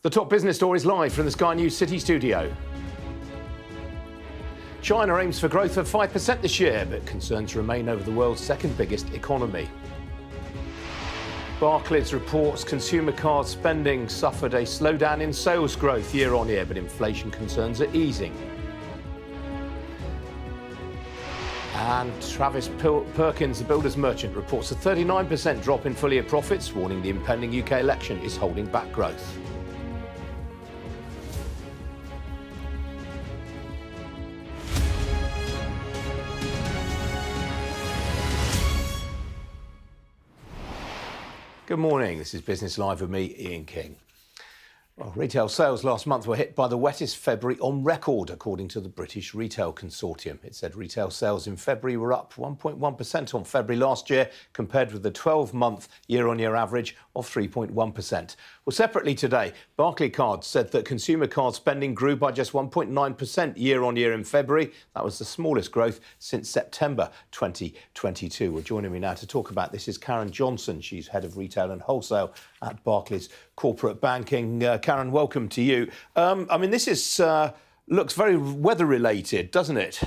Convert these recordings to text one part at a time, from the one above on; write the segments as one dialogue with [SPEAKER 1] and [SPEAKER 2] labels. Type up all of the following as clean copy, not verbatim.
[SPEAKER 1] The top business stories live from the Sky News City studio. China aims for growth of 5% this year, but concerns remain over the world's second biggest economy. Barclays reports consumer card spending suffered a slowdown in sales growth year on year, but inflation concerns are easing. And Travis Perkins, the builder's merchant, reports a 39% drop in full-year profits, warning the impending UK election is holding back growth. Good morning, this is Business Live with me, Ian King. Well, retail sales last month were hit by the wettest February on record, according to the British Retail Consortium. It said retail sales in February were up 1.1% on February last year, compared with the 12-month year-on-year average of 3.1%. Well, separately today, Barclaycard said that consumer card spending grew by just 1.9% year-on-year in February. That was the smallest growth since September 2022. Well, joining me now to talk about this is Karen Johnson. She's Head of Retail and Wholesale at Barclays Corporate Banking. Karen, welcome to you. This is looks very weather-related, doesn't it?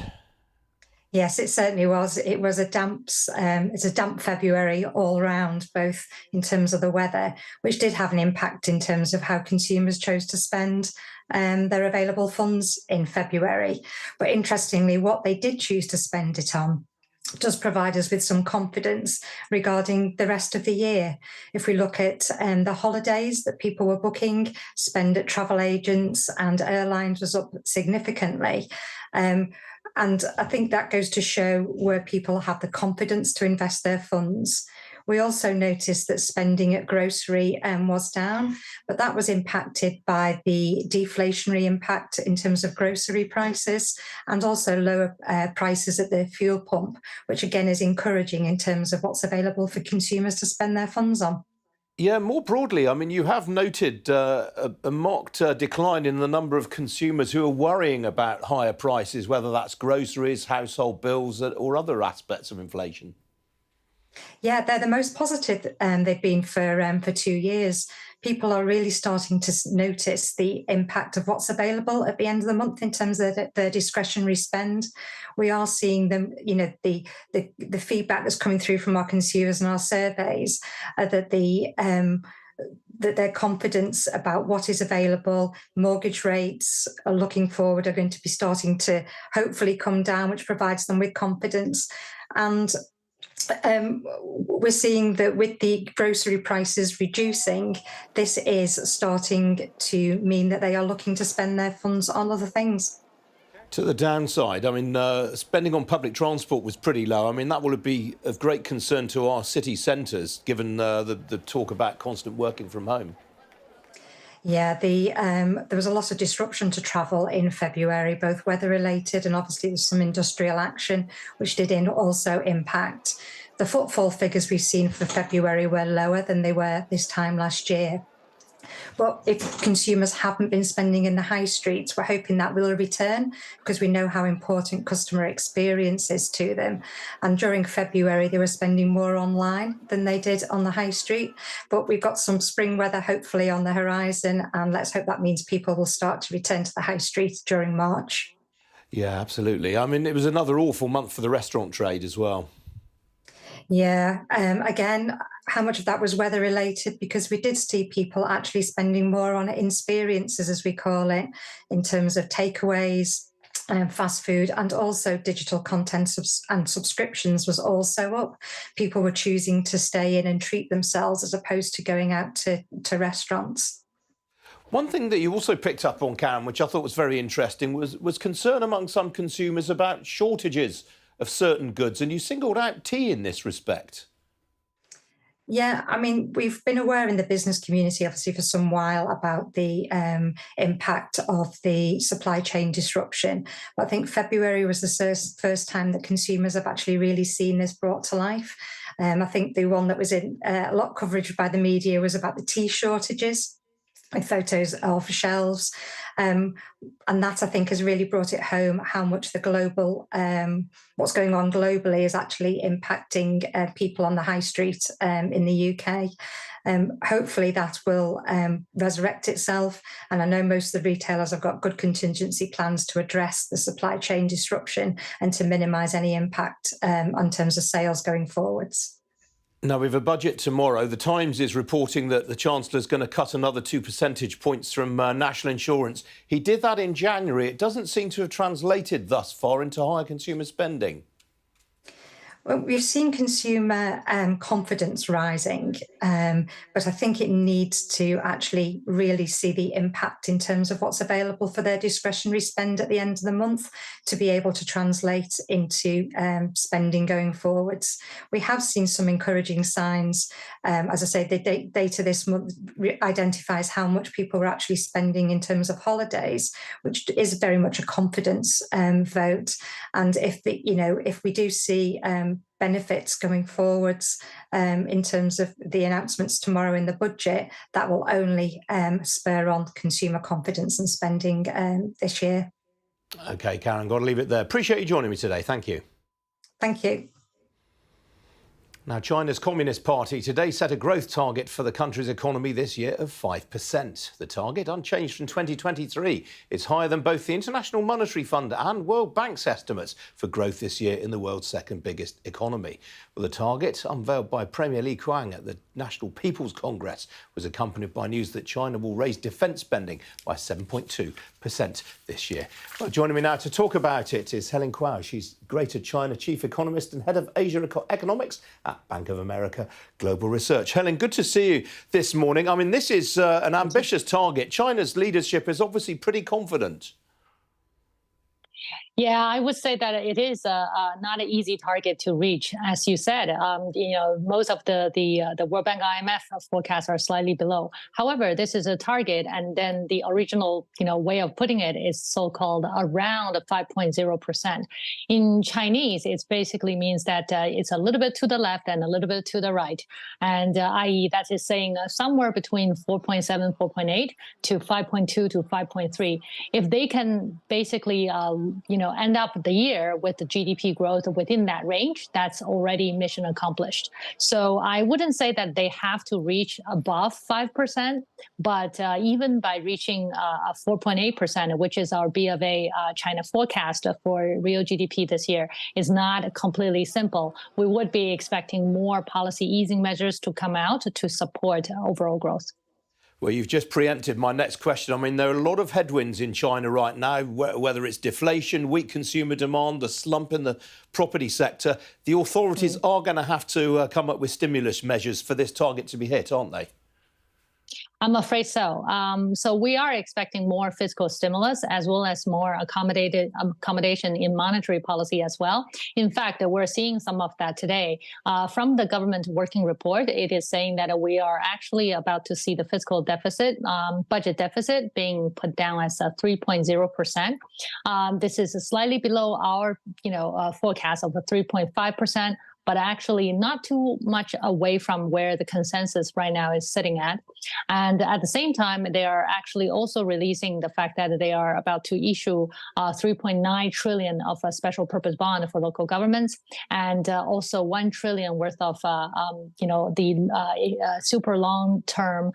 [SPEAKER 2] Yes, it certainly was. It was it's a damp February all round, both in terms of the weather, which did have an impact in terms of how consumers chose to spend their available funds in February. But interestingly, what they did choose to spend it on does provide us with some confidence regarding the rest of the year. If we look at the holidays that people were booking, spend at travel agents and airlines was up significantly. And I think that goes to show where people have the confidence to invest their funds. We also noticed that spending at grocery was down, but that was impacted by the deflationary impact in terms of grocery prices and also lower prices at the fuel pump, which again is encouraging in terms of what's available for consumers to spend their funds on.
[SPEAKER 1] Yeah, more broadly, you have noted a marked decline in the number of consumers who are worrying about higher prices, whether that's groceries, household bills, or other aspects of inflation.
[SPEAKER 2] Yeah, they're the most positive they've been for 2 years. People are really starting to notice the impact of what's available at the end of the month in terms of their discretionary spend. We are seeing them, the feedback that's coming through from our consumers and our surveys, that their confidence about what is available, mortgage rates are looking forward are going to be starting to hopefully come down, which provides them with confidence. And we're seeing that with the grocery prices reducing, this is starting to mean that they are looking to spend their funds on other things.
[SPEAKER 1] To the downside, spending on public transport was pretty low. That will be of great concern to our city centres, given the talk about constant working from home.
[SPEAKER 2] Yeah, there was a lot of disruption to travel in February, both weather-related and obviously there's some industrial action, which did also impact. The footfall figures we've seen for February were lower than they were this time last year. But if consumers haven't been spending in the high streets, we're hoping that will return because we know how important customer experience is to them. And during February, they were spending more online than they did on the high street. But we've got some spring weather hopefully on the horizon, and let's hope that means people will start to return to the high streets during March.
[SPEAKER 1] Yeah, absolutely. It was another awful month for the restaurant trade as well.
[SPEAKER 2] Yeah, again, how much of that was weather related? Because we did see people actually spending more on experiences, as we call it, in terms of takeaways, fast food, and also digital content and subscriptions was also up. People were choosing to stay in and treat themselves as opposed to going out to restaurants.
[SPEAKER 1] One thing that you also picked up on, Karen, which I thought was very interesting, was concern among some consumers about shortages of certain goods, and you singled out tea in this respect.
[SPEAKER 2] Yeah, we've been aware in the business community, obviously, for some while about the impact of the supply chain disruption. But I think February was the first time that consumers have actually really seen this brought to life. I think the one that was in a lot of coverage by the media was about the tea shortages. with photos of shelves. And that, I think, has really brought it home how much the global, what's going on globally is actually impacting people on the high street in the UK. Hopefully that will resurrect itself. And I know most of the retailers have got good contingency plans to address the supply chain disruption and to minimise any impact on terms of sales going forwards.
[SPEAKER 1] Now, we have a budget tomorrow. The Times is reporting that the Chancellor's going to cut another 2 percentage points from National Insurance. He did that in January. It doesn't seem to have translated thus far into higher consumer spending.
[SPEAKER 2] Well, we've seen consumer confidence rising, but I think it needs to actually really see the impact in terms of what's available for their discretionary spend at the end of the month to be able to translate into spending going forwards. We have seen some encouraging signs. As I say, the data this month identifies how much people are actually spending in terms of holidays, which is very much a confidence vote. And if we do see benefits going forwards in terms of the announcements tomorrow in the budget, that will only spur on consumer confidence and spending this year.
[SPEAKER 1] OK, Karen, got to leave it there. Appreciate you joining me today. Thank you.
[SPEAKER 2] Thank you.
[SPEAKER 1] Now, China's Communist Party today set a growth target for the country's economy this year of 5%. The target, unchanged from 2023, is higher than both the International Monetary Fund and World Bank's estimates for growth this year in the world's second biggest economy. Well, the target, unveiled by Premier Li Qiang at the National People's Congress, was accompanied by news that China will raise defence spending by 7.2% this year. Well, joining me now to talk about it is Helen Qiao. She's Greater China Chief Economist and Head of Asia Economics at Bank of America Global Research. Helen, good to see you this morning. I mean, this is an ambitious target. China's leadership is obviously pretty confident.
[SPEAKER 3] Yeah, I would say that it is not an easy target to reach, as you said. Most of the World Bank IMF forecasts are slightly below. However, this is a target, and then the original way of putting it is so-called around 5.0%. In Chinese, it basically means that it's a little bit to the left and a little bit to the right, and i.e. that is saying somewhere between 4.7, 4.8 to 5.2 to 5.3. If they can basically end up the year with the GDP growth within that range, that's already mission accomplished. So I wouldn't say that they have to reach above 5%, but even by reaching 4.8%, which is our B of A China forecast for real GDP this year, is not completely simple. We would be expecting more policy easing measures to come out to support overall growth.
[SPEAKER 1] Well, you've just preempted my next question. I mean, there are a lot of headwinds in China right now, whether it's deflation, weak consumer demand, the slump in the property sector. The authorities are going to have to come up with stimulus measures for this target to be hit, aren't they?
[SPEAKER 3] I'm afraid so. So we are expecting more fiscal stimulus as well as more accommodation in monetary policy as well. In fact, we're seeing some of that today. From the government working report, it is saying that we are actually about to see the fiscal deficit, budget deficit being put down as 3.0%. This is slightly below our forecast of 3.5%. But actually not too much away from where the consensus right now is sitting at. And at the same time, they are actually also releasing the fact that they are about to issue 3.9 trillion of a special purpose bond for local governments, and also 1 trillion worth of the super long-term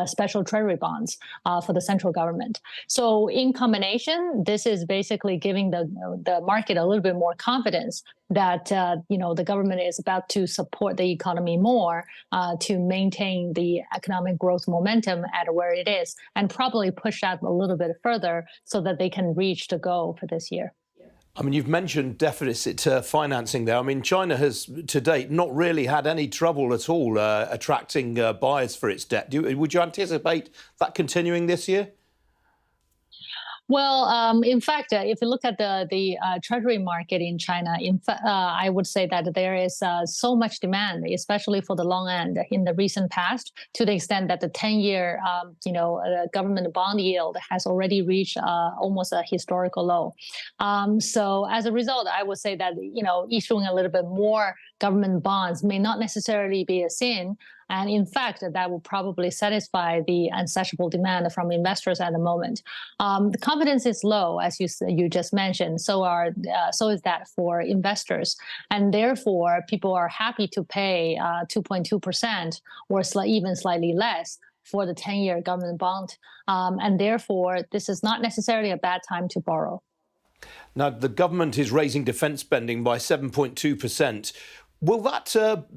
[SPEAKER 3] special treasury bonds for the central government. So in combination, this is basically giving the market a little bit more confidence that the government is about to support the economy more to maintain the economic growth momentum at where it is, and probably push out a little bit further so that they can reach the goal for this year.
[SPEAKER 1] I mean, you've mentioned deficit financing there. I mean, China has to date not really had any trouble at all attracting buyers for its debt. Would you anticipate that continuing this year?
[SPEAKER 3] Well, in fact, if you look at the treasury market in China, I would say that there is so much demand, especially for the long end in the recent past, to the extent that the 10-year, government bond yield has already reached almost a historical low. So as a result, I would say that, issuing a little bit more government bonds may not necessarily be a sin. And in fact, that will probably satisfy the insatiable demand from investors at the moment. The confidence is low, as you just mentioned. So is that for investors. And therefore, people are happy to pay 2.2% or even slightly less for the 10-year government bond. And therefore, this is not necessarily a bad time to borrow.
[SPEAKER 1] Now, the government is raising defence spending by 7.2%. Will that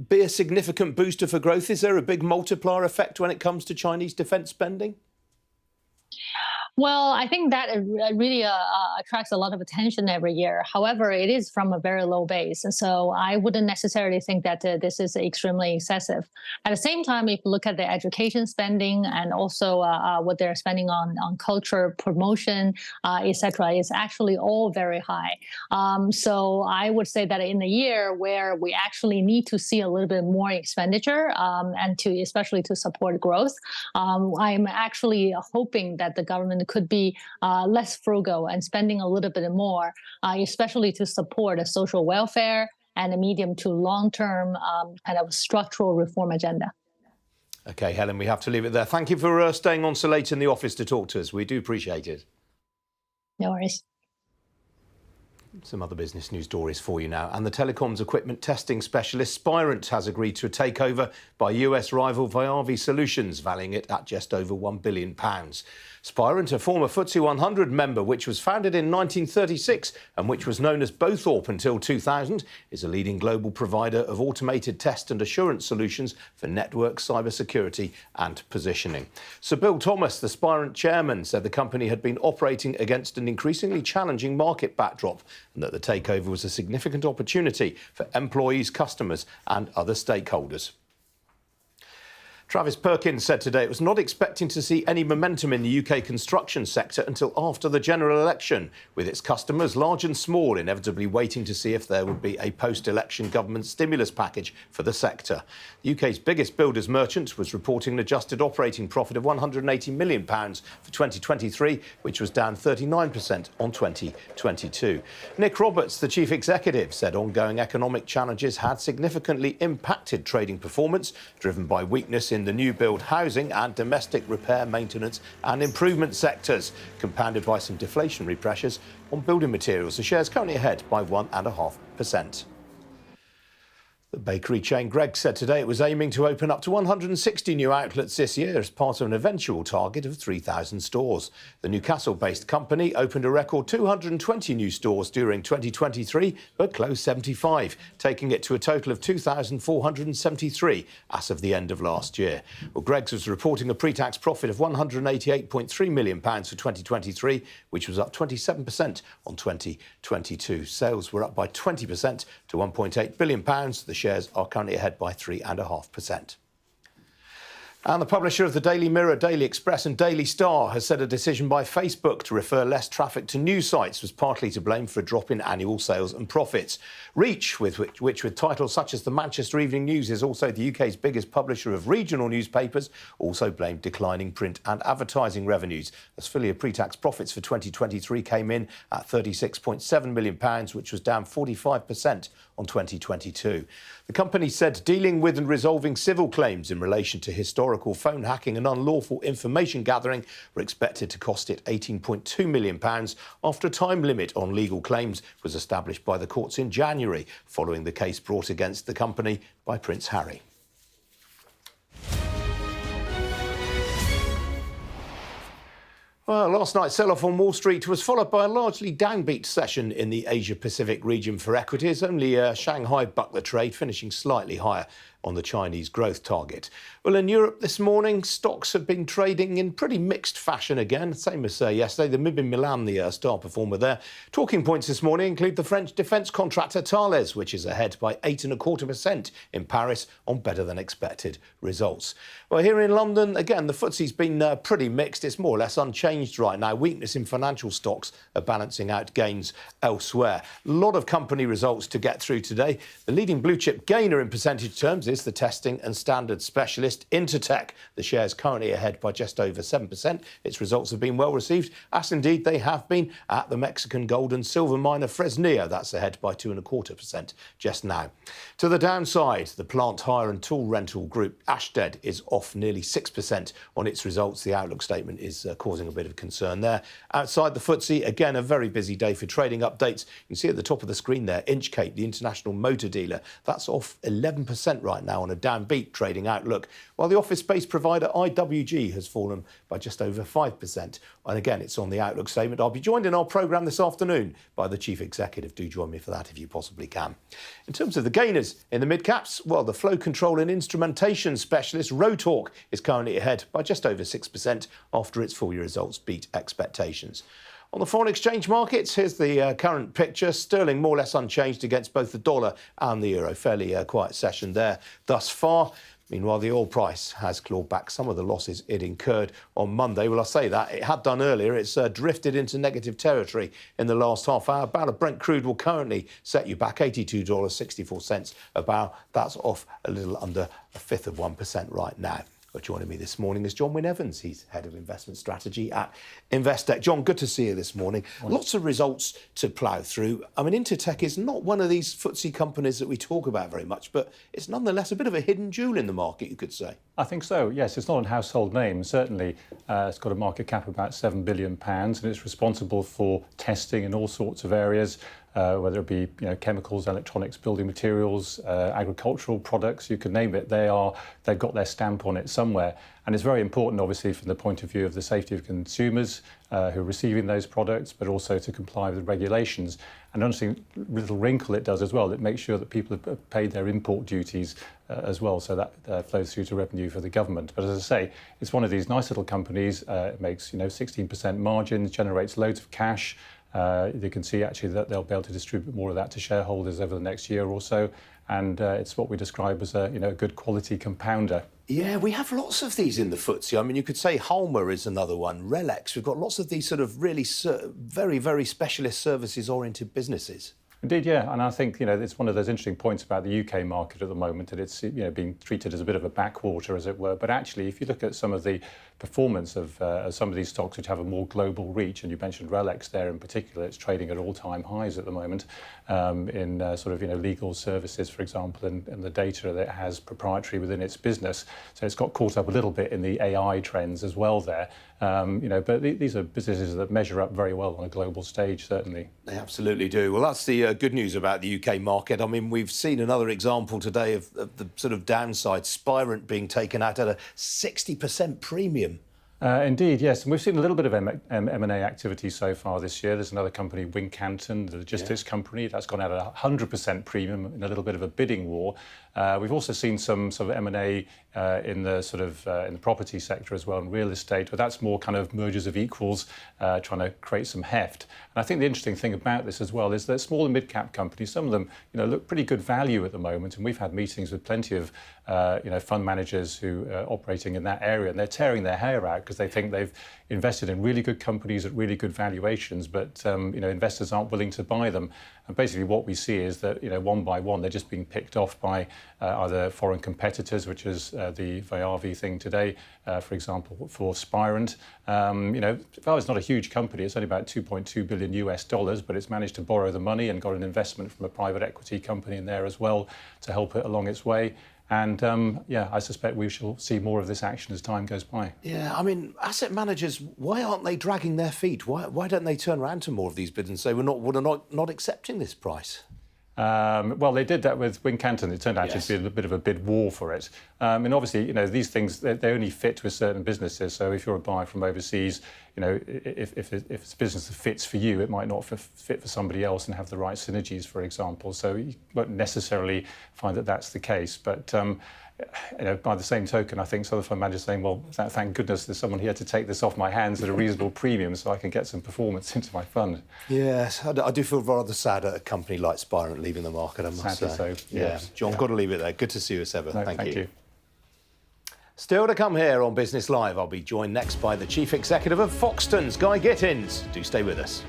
[SPEAKER 1] be a significant booster for growth? Is there a big multiplier effect when it comes to Chinese defence spending?
[SPEAKER 3] Well, I think that really attracts a lot of attention every year. However, it is from a very low base. So I wouldn't necessarily think that this is extremely excessive. At the same time, if you look at the education spending and also what they're spending on culture, promotion, etc., it's actually all very high. So I would say that in a year where we actually need to see a little bit more expenditure and especially to support growth, I'm actually hoping that the government could be less frugal and spending a little bit more, especially to support a social welfare and a medium to long-term kind of structural reform agenda.
[SPEAKER 1] OK, Helen, we have to leave it there. Thank you for staying on so late in the office to talk to us. We do appreciate it.
[SPEAKER 3] No worries.
[SPEAKER 1] Some other business news stories for you now. And the telecoms equipment testing specialist Spirent has agreed to a takeover by US rival Viavi Solutions, valuing it at just over £1 billion. Spirent, a former FTSE 100 member which was founded in 1936 and which was known as Bothorp until 2000, is a leading global provider of automated test and assurance solutions for network, cybersecurity and positioning. Sir Bill Thomas, the Spirent chairman, said the company had been operating against an increasingly challenging market backdrop and that the takeover was a significant opportunity for employees, customers and other stakeholders. Travis Perkins said today it was not expecting to see any momentum in the UK construction sector until after the general election, with its customers, large and small, inevitably waiting to see if there would be a post-election government stimulus package for the sector. The UK's biggest builders merchant was reporting an adjusted operating profit of £180 million for 2023, which was down 39% on 2022. Nick Roberts, the chief executive, said ongoing economic challenges had significantly impacted trading performance, driven by weakness in the new build housing and domestic repair, maintenance and improvement sectors, compounded by some deflationary pressures on building materials. The shares currently ahead by 1.5%. The bakery chain Greggs said today it was aiming to open up to 160 new outlets this year as part of an eventual target of 3,000 stores. The Newcastle-based company opened a record 220 new stores during 2023, but closed 75, taking it to a total of 2,473 as of the end of last year. Well, Greggs was reporting a pre-tax profit of £188.3 million for 2023, which was up 27% on 2022. Sales were up by 20% to £1.8 billion. The shares are currently ahead by 3.5%. And the publisher of the Daily Mirror, Daily Express and Daily Star has said a decision by Facebook to refer less traffic to news sites was partly to blame for a drop in annual sales and profits. Reach, which with titles such as the Manchester Evening News is also the UK's biggest publisher of regional newspapers, also blamed declining print and advertising revenues, as full-year pre-tax profits for 2023 came in at £36.7 million, which was down 45% on 2022. The company said dealing with and resolving civil claims in relation to historical phone hacking and unlawful information gathering were expected to cost it £18.2 million after a time limit on legal claims was established by the courts in January, following the case brought against the company by Prince Harry. Well, last night's sell-off on Wall Street was followed by a largely downbeat session in the Asia-Pacific region for equities. Only Shanghai bucked the trade, finishing slightly higher on the Chinese growth target. Well, in Europe this morning, stocks have been trading in pretty mixed fashion again, same as yesterday. The MIB in Milan, the star performer there. Talking points this morning include the French defence contractor Thales, which is ahead by 8.25% in Paris on better-than-expected results. Well, here in London, again, the FTSE's been pretty mixed. It's more or less unchanged right now. Weakness in financial stocks are balancing out gains elsewhere. A lot of company results to get through today. The leading blue-chip gainer in percentage terms is is the testing and standards specialist Intertek. The shares currently ahead by just over 7%. Its results have been well received, as indeed they have been at the Mexican gold and silver miner Fresnillo. That's ahead by 2.25% just now. To the downside, the plant hire and tool rental group Ashtead is off nearly 6% on its results. The outlook statement is causing a bit of concern there. Outside the FTSE, again, a very busy day for trading updates. You can see at the top of the screen there, Inchcape, the international motor dealer, that's off 11% right now on a downbeat trading outlook, while the office space provider IWG has fallen by just over 5%. And again, it's on the outlook statement. I'll be joined in our programme this afternoon by the Chief Executive. Do join me for that if you possibly can. In terms of the gainers in the mid-caps, well, the flow control and instrumentation specialist Rotork is currently ahead by just over 6% after its full year results beat expectations. On the foreign exchange markets, here's the current picture. Sterling more or less unchanged against both the dollar and the euro. Fairly quiet session there thus far. Meanwhile, the oil price has clawed back some of the losses it incurred on Monday. Well, I say that. It had done earlier. It's drifted into negative territory in the last half hour. A barrel of Brent crude will currently set you back $82.64 a barrel. That's off a little under 1/5% right now. But joining me this morning is John Wynne Evans. He's Head of Investment Strategy at Investec. John, good to see you this morning. Lots of results to plough through. I mean, Intertek is not one of these FTSE companies that we talk about very much, but it's nonetheless a bit of a hidden jewel in the market, you could say.
[SPEAKER 4] I think so, yes. It's not a household name, certainly. It's got a market cap of about £7 billion, and it's responsible for testing in all sorts of areas, whether it be chemicals, electronics, building materials, agricultural products, you could name it. They've got their stamp on it somewhere. And it's very important, obviously, from the point of view of the safety of consumers who are receiving those products, but also to comply with regulations. And honestly, little wrinkle it does as well. It makes sure that people have paid their import duties as well, so that flows through to revenue for the government. But as I say, it's one of these nice little companies. It makes 16% margins, generates loads of cash. You can see actually that they'll be able to distribute more of that to shareholders over the next year or so, and it's what we describe as a good quality compounder.
[SPEAKER 1] Yeah, we have lots of these in the FTSE. I mean, you could say Halma is another one, Relex. We've got lots of these sort of really very, very specialist services-oriented businesses.
[SPEAKER 4] Indeed, yeah, and I think it's one of those interesting points about the UK market at the moment, that it's being treated as a bit of a backwater, as it were. But actually, if you look at some of the performance of some of these stocks which have a more global reach, and you mentioned Relex there in particular, it's trading at all-time highs at the moment in legal services, for example, and the data that it has proprietary within its business. So it's got caught up a little bit in the AI trends as well there. But these are businesses that measure up very well on a global stage, certainly.
[SPEAKER 1] They absolutely do. Well, that's the good news about the UK market. I mean, we've seen another example today of the sort of downside, Spirent being taken out at a 60% premium.
[SPEAKER 4] Indeed, yes. And we've seen a little bit of M&A activity so far this year. There's another company, Wincanton, the logistics company, that's gone out at a 100% premium in a little bit of a bidding war. We've also seen some sort of M&A in the property sector as well, in real estate, but that's more kind of mergers of equals, trying to create some heft. And I think the interesting thing about this as well is that small and mid-cap companies, some of them, look pretty good value at the moment. And we've had meetings with plenty of, fund managers who are operating in that area, and they're tearing their hair out because they think they've invested in really good companies at really good valuations, but investors aren't willing to buy them. And basically what we see is that one by one they're just being picked off by either foreign competitors, which is the Viavi thing today, for example, for Spirent. Viavi's not a huge company. It's only about $2.2 billion, but it's managed to borrow the money and got an investment from a private equity company in there as well to help it along its way. And I suspect we shall see more of this action as time goes by.
[SPEAKER 1] Yeah, I mean, asset managers, why aren't they dragging their feet? Why don't they turn around to more of these bids and say we're not accepting this price?
[SPEAKER 4] Well, they did that with Wincanton. It turned out to be a bit of a bid war for it. And obviously, these things, they only fit with certain businesses. So if you're a buyer from overseas, if it's a business that fits for you, it might not fit for somebody else and have the right synergies, for example. So you won't necessarily find that that's the case. But by the same token, I think some of the fund managers are saying, well, thank goodness there's someone here to take this off my hands at a reasonable premium so I can get some performance into my fund.
[SPEAKER 1] Yes, I do feel rather sad at a company like Spirent leaving the market, I must say.
[SPEAKER 4] Sadly so,
[SPEAKER 1] yeah.
[SPEAKER 4] yes.
[SPEAKER 1] John, got to leave it there. Good to see you as ever.
[SPEAKER 4] No,
[SPEAKER 1] thank you.
[SPEAKER 4] you.
[SPEAKER 1] Still to come here on Business Live, I'll be joined next by the Chief Executive of Foxtons, Guy Gittins. Do stay with us.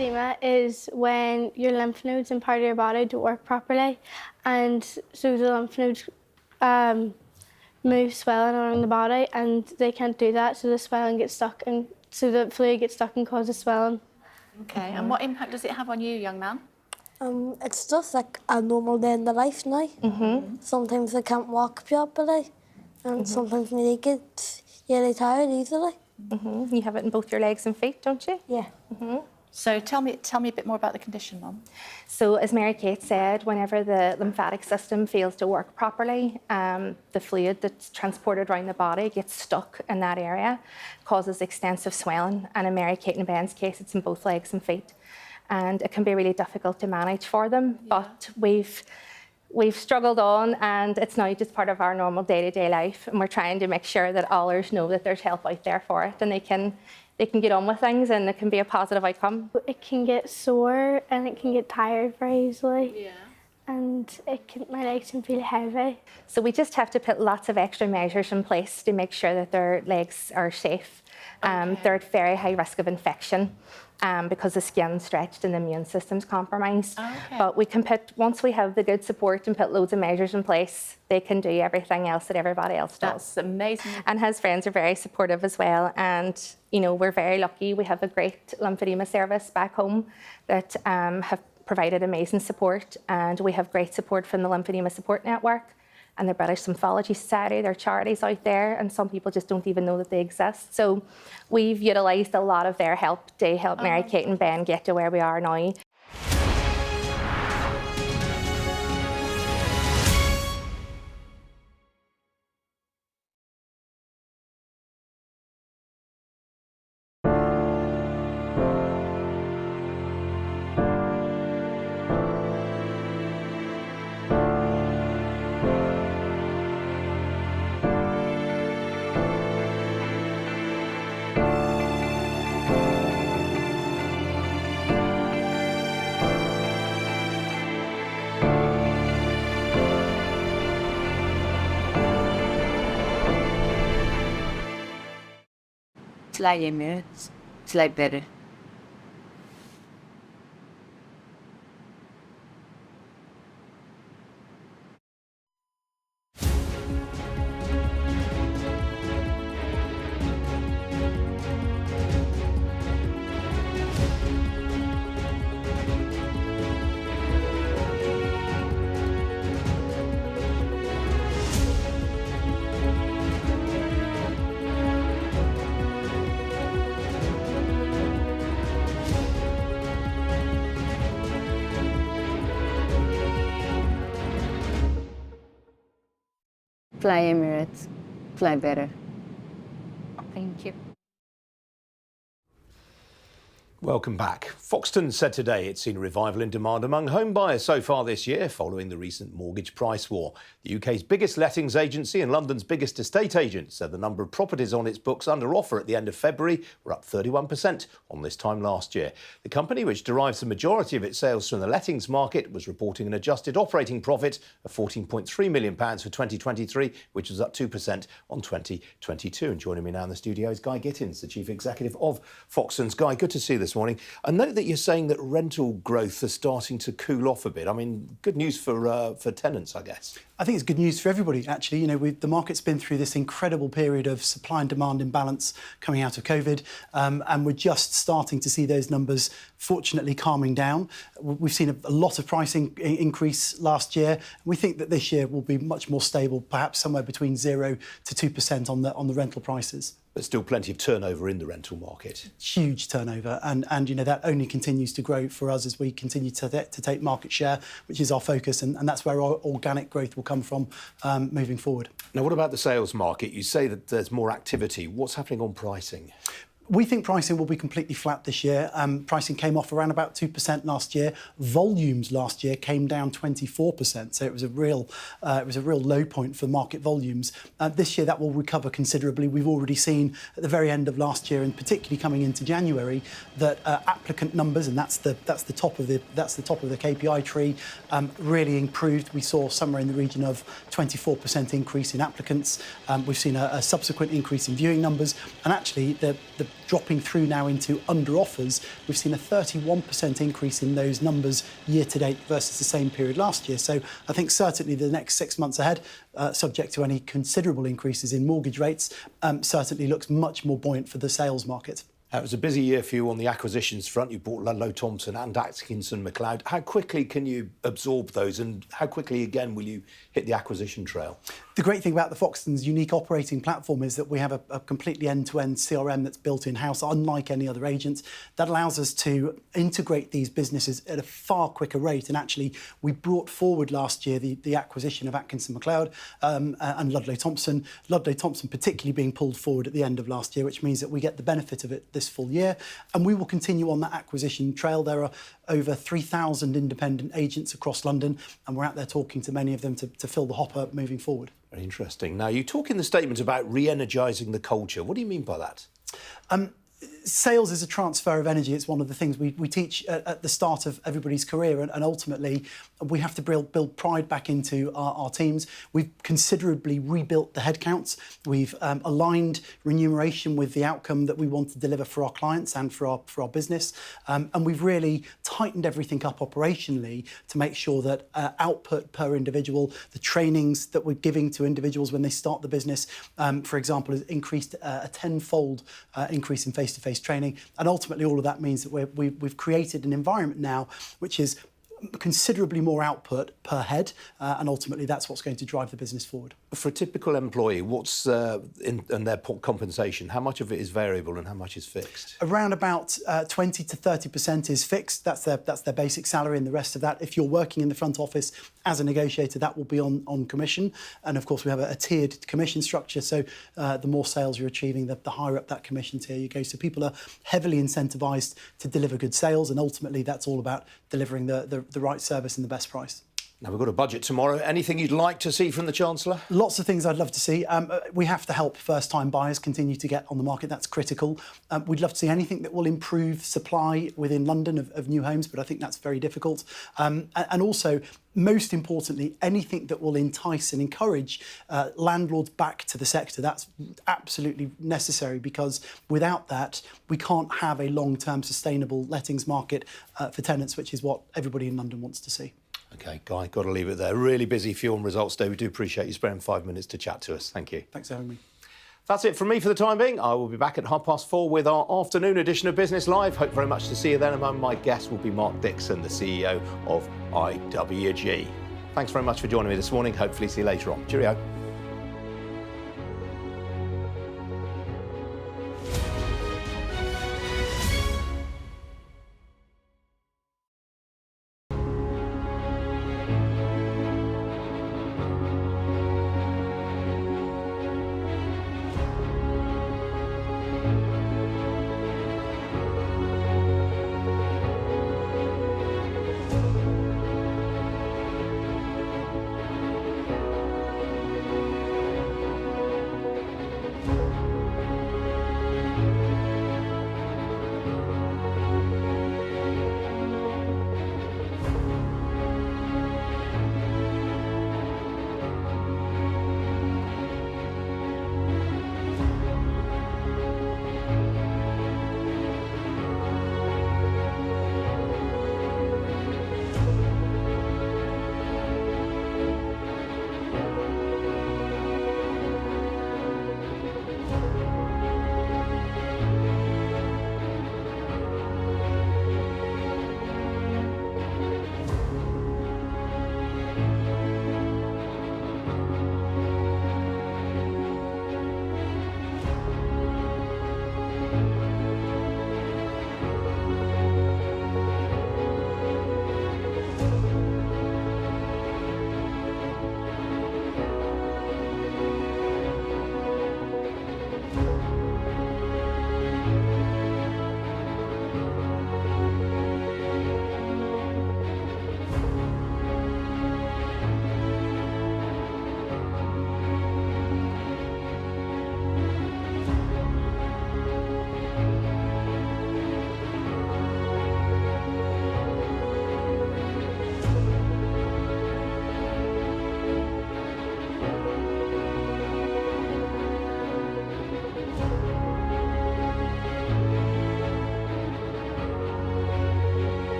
[SPEAKER 5] lymphedema is when your lymph nodes and part of your body don't work properly, and so the lymph nodes move swelling around the body, and they can't do that, so the swelling gets stuck, and so the fluid gets stuck and causes swelling.
[SPEAKER 6] Okay, and what impact does it have on you, young man?
[SPEAKER 7] It's just like a normal day in the life now. Sometimes I can't walk properly, and sometimes my leg gets really tired easily.
[SPEAKER 8] You have it in both your legs and feet, don't you?
[SPEAKER 7] Yeah.
[SPEAKER 6] So tell me a bit more about the condition, Mum.
[SPEAKER 8] So as Mary-Kate said, whenever the lymphatic system fails to work properly, the fluid that's transported around the body gets stuck in that area, causes extensive swelling, and in Mary-Kate and Ben's case, it's in both legs and feet. And it can be really difficult to manage for them, but we've struggled on, and it's now just part of our normal day-to-day life, and we're trying to make sure that allers know that there's help out there for it, and they can get on with things, and it can be a positive outcome.
[SPEAKER 5] It can get sore and it can get tired very easily. Yeah. And my legs can feel heavy.
[SPEAKER 8] So we just have to put lots of extra measures in place to make sure that their legs are safe. They're at very high risk of infection because the skin's stretched and the immune system's compromised. But we can once we have the good support and put loads of measures in place, they can do everything else that everybody else does.
[SPEAKER 6] That's amazing.
[SPEAKER 8] And his friends are very supportive as well. And, you know, we're very lucky. We have a great lymphedema service back home that have provided amazing support. And we have great support from the Lymphedema Support Network and the British Lymphology Society. There are charities out there, and some people just don't even know that they exist. So we've utilised a lot of their help to help Mary-Kate and Ben get to where we are now.
[SPEAKER 9] Like a minute, it's like better. Fly Emirates, fly better.
[SPEAKER 8] Thank you.
[SPEAKER 1] Welcome back. Foxtons said today it's seen a revival in demand among home buyers so far this year following the recent mortgage price war. The UK's biggest lettings agency and London's biggest estate agent said the number of properties on its books under offer at the end of February were up 31% on this time last year. The company, which derives the majority of its sales from the lettings market, was reporting an adjusted operating profit of £14.3 million for 2023, which was up 2% on 2022. And joining me now in the studio is Guy Gittins, the Chief Executive of Foxtons. Guy, good to see you this morning. I note that you're saying that rental growth is starting to cool off a bit. I mean, good news for tenants, I guess.
[SPEAKER 10] I think it's good news for everybody, actually. You know, the market's been through this incredible period of supply and demand imbalance coming out of COVID, and we're just starting to see those numbers, fortunately, calming down. We've seen a lot of pricing increase last year. We think that this year will be much more stable, perhaps somewhere between 0 to 2% on the rental prices.
[SPEAKER 1] But still plenty of turnover in the rental market.
[SPEAKER 10] Huge turnover, and you know that only continues to grow for us as we continue to take market share, which is our focus, and that's where our organic growth will come from moving forward.
[SPEAKER 1] Now, what about the sales market? You say that there's more activity. What's happening on pricing?
[SPEAKER 10] We think pricing will be completely flat this year. Pricing came off around about 2% last year. Volumes last year came down 24%, so it was a real low point for market volumes. This year that will recover considerably. We've already seen at the very end of last year, and particularly coming into January, that applicant numbers, and that's the top of the KPI tree, really improved. We saw somewhere in the region of 24% increase in applicants. We've seen a subsequent increase in viewing numbers, and actually the dropping through now into under offers. We've seen a 31% increase in those numbers year to date versus the same period last year. So I think certainly the next 6 months ahead, subject to any considerable increases in mortgage rates, certainly looks much more buoyant for the sales market.
[SPEAKER 1] It was a busy year for you on the acquisitions front. You bought Ludlow Thompson and Atkinson McLeod. How quickly can you absorb those, and how quickly again will you hit the acquisition trail?
[SPEAKER 10] The great thing about the Foxtons unique operating platform is that we have a completely end-to-end CRM that's built in-house, unlike any other agent. That allows us to integrate these businesses at a far quicker rate. And actually, we brought forward last year the acquisition of Atkinson McLeod and Ludlow Thompson. Ludlow Thompson particularly being pulled forward at the end of last year, which means that we get the benefit of it this full year. And we will continue on that acquisition trail. There are over 3,000 independent agents across London, and we're out there talking to many of them to fill the hopper moving forward.
[SPEAKER 1] Very interesting. Now, you talk in the statement about re-energising the culture. What do you mean by that?
[SPEAKER 10] Sales is a transfer of energy. It's one of the things we teach at the start of everybody's career, and ultimately we have to build pride back into our teams. We've considerably rebuilt the headcounts. We've aligned remuneration with the outcome that we want to deliver for our clients and for our business. And we've really tightened everything up operationally to make sure that output per individual, the trainings that we're giving to individuals when they start the business, for example, has increased a tenfold increase in face-to-face training, and ultimately all of that means that we've created an environment now which is considerably more output per head, and ultimately that's what's going to drive the business forward.
[SPEAKER 1] For a typical employee, what's in their compensation? How much of it is variable and how much is fixed?
[SPEAKER 10] Around about 20 to 30% is fixed. That's their basic salary, and the rest of that, if you're working in the front office as a negotiator, that will be on commission. And of course, we have a tiered commission structure. So the more sales you're achieving, the higher up that commission tier you go. So people are heavily incentivised to deliver good sales, and ultimately that's all about delivering the right service and the best price.
[SPEAKER 1] Now, we've got a budget tomorrow. Anything you'd like to see from the Chancellor?
[SPEAKER 10] Lots of things I'd love to see. We have to help first-time buyers continue to get on the market. That's critical. We'd love to see anything that will improve supply within London of new homes, but I think that's very difficult. And also, most importantly, anything that will entice and encourage landlords back to the sector. That's absolutely necessary, because without that, we can't have a long-term sustainable lettings market for tenants, which is what everybody in London wants to see.
[SPEAKER 1] OK, Guy, got to leave it there. Really busy for you on results day. We do appreciate you sparing 5 minutes to chat to us. Thank you.
[SPEAKER 10] Thanks for having me.
[SPEAKER 1] That's it from me for the time being. I will be back at 4:30 with our afternoon edition of Business Live. Hope very much to see you then. Among my guests will be Mark Dixon, the CEO of IWG. Thanks very much for joining me this morning. Hopefully see you later on. Cheerio.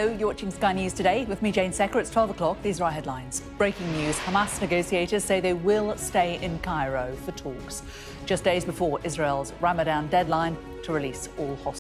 [SPEAKER 11] Hello, you're watching Sky News Today with me, Jane Secker. It's 12 o'clock. These are our headlines. Breaking news. Hamas negotiators say they will stay in Cairo for talks, just days before Israel's Ramadan deadline to release all hostages.